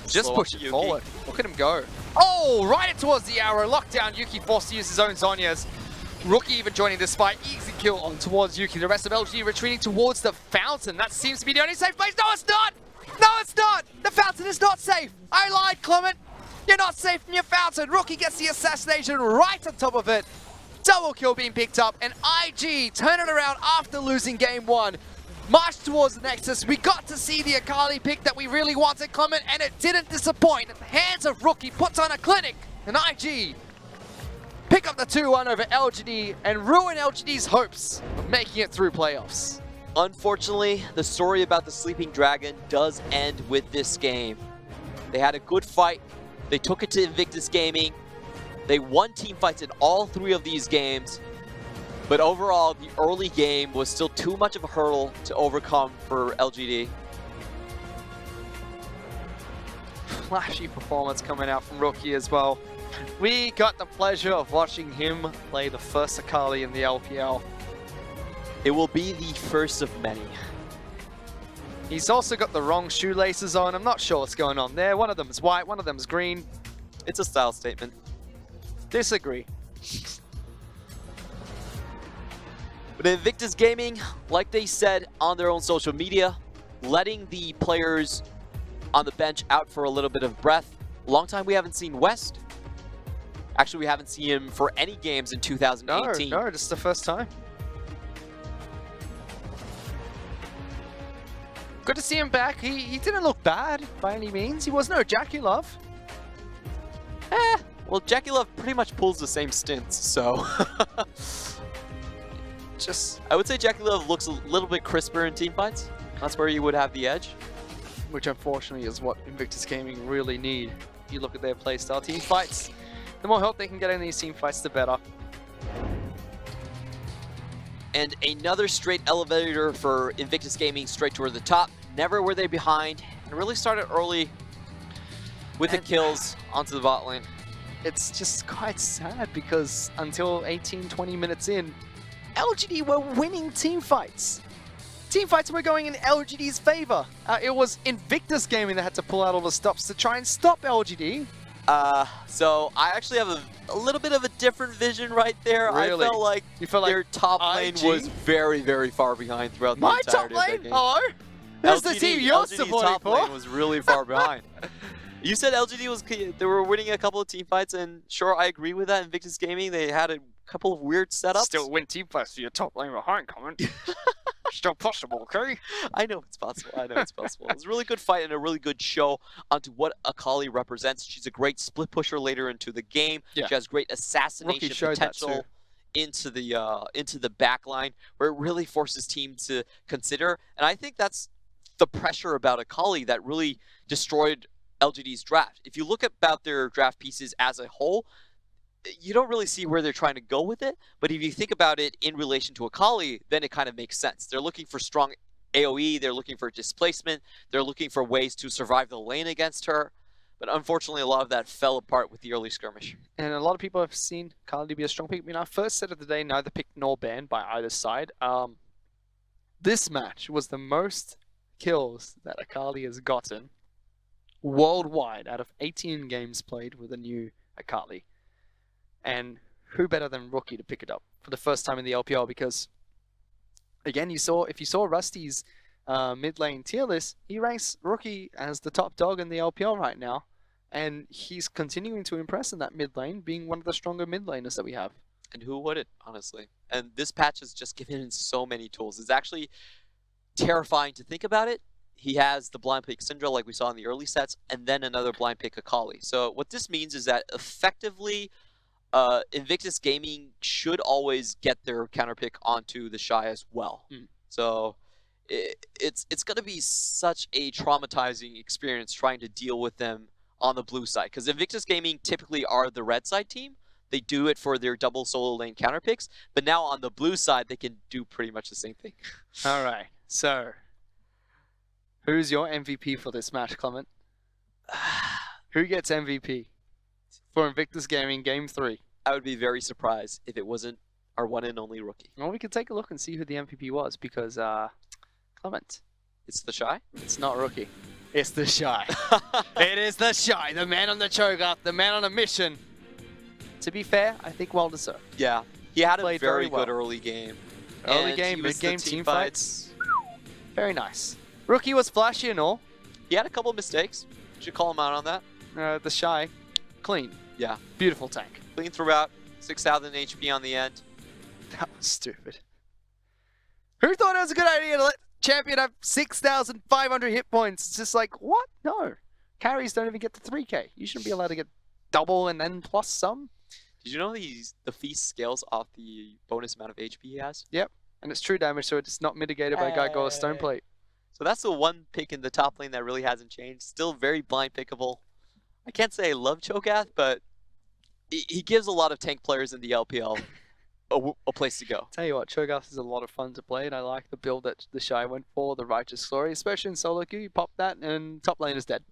Just push it forward. Look at him go. Oh, right towards the arrow. Lockdown. Yuki forced to use his own Zhonya's. Rookie even joining this fight. Easy kill on towards Yuki. The rest of LG retreating towards the fountain. That seems to be the only safe place. No, it's not! No, it's not! The fountain is not safe. I lied, Clement. You're not safe from your fountain. Rookie gets the assassination right on top of it. Double kill being picked up. And IG turn it around after losing game 1. March towards the Nexus. We got to see the Akali pick that we really wanted, Clement, and it didn't disappoint. At the hands of Rookie, puts on a clinic. And IG pick up the 2-1 over LGD and ruin LGD's hopes of making it through playoffs. Unfortunately, the story about the Sleeping Dragon does end with this game. They had a good fight. They took it to Invictus Gaming. They won team fights in all 3 of these games. But overall, the early game was still too much of a hurdle to overcome for LGD. Flashy performance coming out from Rookie as well. We got the pleasure of watching him play the first Akali in the LPL. It will be the first of many. He's also got the wrong shoelaces on. I'm not sure what's going on there. One of them is white, one of them is green. It's a style statement. Disagree. But Invictus Gaming, like they said on their own social media, letting the players on the bench out for a little bit of breath. Long time we haven't seen West. Actually, we haven't seen him for any games in 2018. No, just the first time. Good to see him back. He didn't look bad by any means. He was no Jackie Love. Well, Jackie Love pretty much pulls the same stints, so... I would say Jackie Love looks a little bit crisper in team fights. That's where you would have the edge. Which unfortunately is what Invictus Gaming really need. If you look at their playstyle, team fights, the more help they can get in these team fights, the better. And another straight elevator for Invictus Gaming straight toward the top. Never were they behind, and really started early. With the kills onto the bot lane. It's just quite sad because until 18-20 minutes in, LGD were winning team fights. Team fights were going in LGD's favor. It was Invictus Gaming that had to pull out all the stops to try and stop LGD. So I actually have a little bit of a different vision right there. Really? I felt like their top lane was very, very far behind throughout the entirety of that game. Hello? That's the team you're LGD's supporting top for. lane was really far behind. You said LGD was they were winning a couple of team fights, and sure, I agree with that. Invictus Gaming, they had a couple of weird setups. Still win team fights for your top lane behind, comment. Still possible, okay? I know it's possible. I know it's possible. It was a really good fight and a really good show onto what Akali represents. She's a great split pusher later into the game. Yeah. She has great assassination potential into the back line, where it really forces teams to consider. And I think that's the pressure about Akali that really destroyed LGD's draft. If you look about their draft pieces as a whole, you don't really see where they're trying to go with it, but if you think about it in relation to Akali, then it kind of makes sense. They're looking for strong AoE, they're looking for displacement, they're looking for ways to survive the lane against her, but unfortunately a lot of that fell apart with the early skirmish. And a lot of people have seen Akali to be a strong pick. I mean, our first set of the day, neither picked nor banned by either side. This match was the most kills that Akali has gotten worldwide out of 18 games played with a new Akali. And who better than Rookie to pick it up for the first time in the LPL? Because again, if you saw Rusty's mid lane tier list, he ranks Rookie as the top dog in the LPL right now, and he's continuing to impress in that mid lane, being one of the stronger mid laners that we have. And who wouldn't, honestly? And this patch has just given him so many tools. It's actually terrifying to think about it. He has the blind pick Syndra like we saw in the early sets, and then another blind pick Akali. So what this means is that effectively Invictus Gaming should always get their counter pick onto the Shy as well. So it's going to be such a traumatizing experience trying to deal with them on the blue side, because Invictus Gaming typically are the red side team. They do it for their double solo lane counter picks, but now on the blue side they can do pretty much the same thing. All right, so who's your MVP for this match, Clement? Who gets MVP for Invictus Gaming Game 3? I would be very surprised if it wasn't our one and only Rookie. Well, we could take a look and see who the MVP was, because Clement. It's the Shy? It's not Rookie. It's the Shy. It is the Shy, the man on the Cho'Gath, the man on a mission. To be fair, I think well deserved. Yeah, he had a very well. good early game. Early game, mid-game team fights. Very nice. Rookie was flashy and all. He had a couple of mistakes. Should call him out on that. The Shy, clean. Yeah. Beautiful tank. Clean throughout. 6,000 HP on the end. That was stupid. Who thought it was a good idea to let champion have 6,500 hit points? It's just like, what? No. Carries don't even get to 3k. You shouldn't be allowed to get double and then plus some. Did you know the feast scales off the bonus amount of HP he has? Yep. And it's true damage, so it's not mitigated by Gargoyle Stone Plate. So that's the one pick in the top lane that really hasn't changed. Still very blind pickable. I can't say I love Cho'Gath, but he gives a lot of tank players in the LPL a place to go. Tell you what, Cho'Gath is a lot of fun to play, and I like the build that the Shy went for, the Righteous Glory, especially in solo queue. You pop that, and top lane is dead.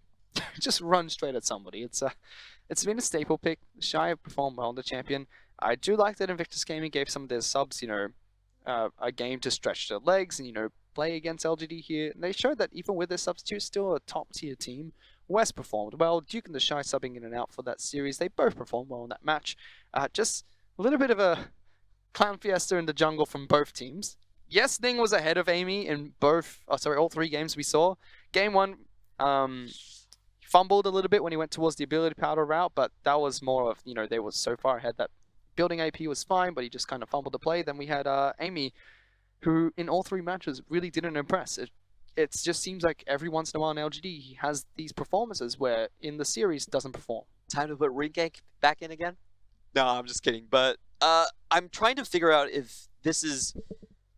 Just run straight at somebody. It's been a staple pick. The Shy have performed well on the champion. I do like that Invictus Gaming gave some of their subs, a game to stretch their legs and, play against LGD here. And they showed that even with their substitutes, still a top tier team. West performed well. Duke and the Shy subbing in and out for that series. They both performed well in that match. Just a little bit of a clown fiesta in the jungle from both teams. Yes, Ning was ahead of Amy in all three games we saw. Game 1, fumbled a little bit when he went towards the ability powder route, but that was more of, they were so far ahead that building AP was fine, but he just kind of fumbled the play. Then we had Amy, who in all three matches really didn't impress. It just seems like every once in a while in LGD, he has these performances where in the series doesn't perform. Time to put Ringank back in again? No, I'm just kidding. But I'm trying to figure out if this is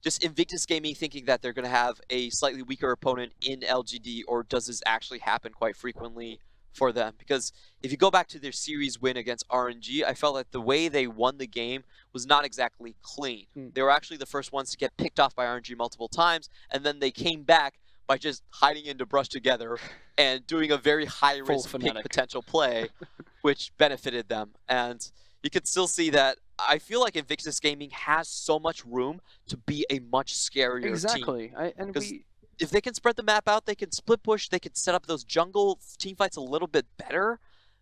just Invictus Gaming thinking that they're going to have a slightly weaker opponent in LGD, or does this actually happen quite frequently for them? Because if you go back to their series win against RNG, I felt like the way they won the game was not exactly clean. They were actually the first ones to get picked off by RNG multiple times, and then they came back, by just hiding into brush together and doing a very high-risk pick Fnatic. potential play, which benefited them. And you could still see that I feel like Invictus Gaming has so much room to be a much scarier team. Exactly. If they can spread the map out, they can split push, they can set up those jungle team fights a little bit better,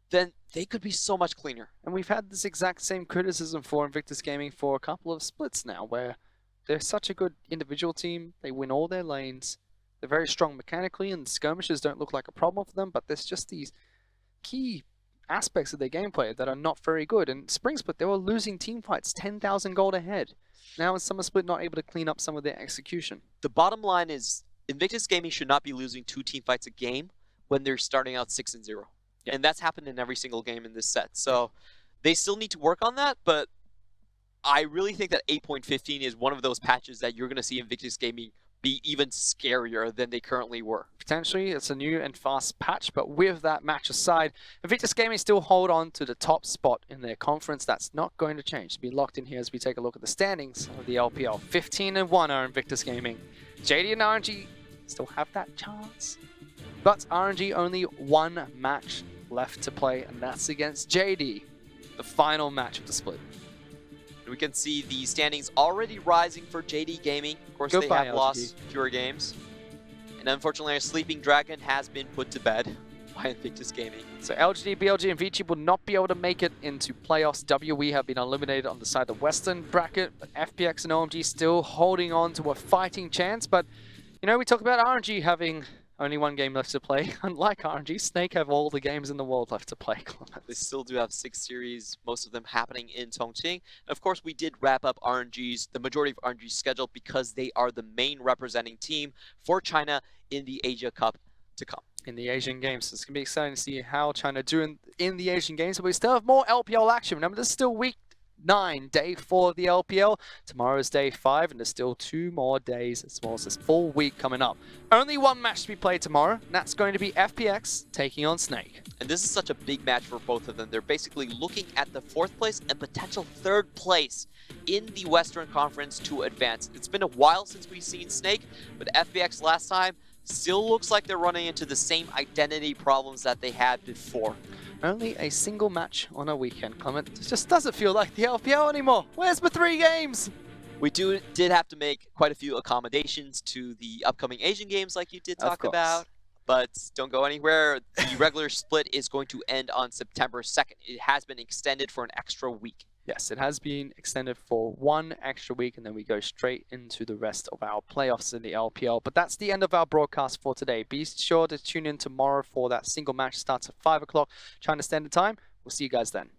then they could be so much cleaner. And we've had this exact same criticism for Invictus Gaming for a couple of splits now, where they're such a good individual team, they win all their lanes, they're very strong mechanically, and skirmishes don't look like a problem for them, but there's just these key aspects of their gameplay that are not very good. And Spring Split, they were losing team fights 10,000 gold ahead. Now in Summer Split, not able to clean up some of their execution. The bottom line is Invictus Gaming should not be losing 2 team fights a game when they're starting out 6-0. And that's happened in every single game in this set. So they still need to work on that, but I really think that 8.15 is one of those patches that you're going to see Invictus Gaming be even scarier than they currently were. Potentially, it's a new and fast patch, but with that match aside, Invictus Gaming still hold on to the top spot in their conference. That's not going to change. Be locked in here as we take a look at the standings of the LPL. 15-1 are Invictus Gaming. JD and RNG still have that chance. But RNG only one match left to play, and that's against JD, the final match of the split. We can see the standings already rising for JD Gaming. Of course, Goodbye, they have LGD. lost fewer games. And unfortunately, our Sleeping Dragon has been put to bed by Invictus Gaming. So LGD, BLG, and VG will not be able to make it into playoffs. WE have been eliminated on the side of the Western bracket, but FPX and OMG still holding on to a fighting chance. But, you know, we talk about RNG having only one game left to play. Unlike RNG, Snake have all the games in the world left to play. They still do have 6 series, most of them happening in Chongqing. And of course, we did wrap up the majority of RNG's schedule because they are the main representing team for China in the Asia Cup to come. In the Asian Games. So it's going to be exciting to see how China do in the Asian Games. But we still have more LPL action. Remember, this is still week 9, day 4 of the LPL. Tomorrow is day 5, and there's still 2 more days as well as this full week coming up. Only one match to be played tomorrow, and that's going to be FPX taking on Snake. And this is such a big match for both of them. They're basically looking at the 4th place and potential 3rd place in the Western Conference to advance. It's been a while since we've seen Snake, but FPX last time still looks like they're running into the same identity problems that they had before. Only a single match on a weekend, Clement. It just doesn't feel like the LPL anymore. Where's my 3 games? We did have to make quite a few accommodations to the upcoming Asian Games like you did talk about. But don't go anywhere. The regular split is going to end on September 2nd. It has been extended for an extra week. Yes, it has been extended for 1 extra week, and then we go straight into the rest of our playoffs in the LPL. But that's the end of our broadcast for today. Be sure to tune in tomorrow for that single match. Starts at 5 o'clock China Standard Time. We'll see you guys then.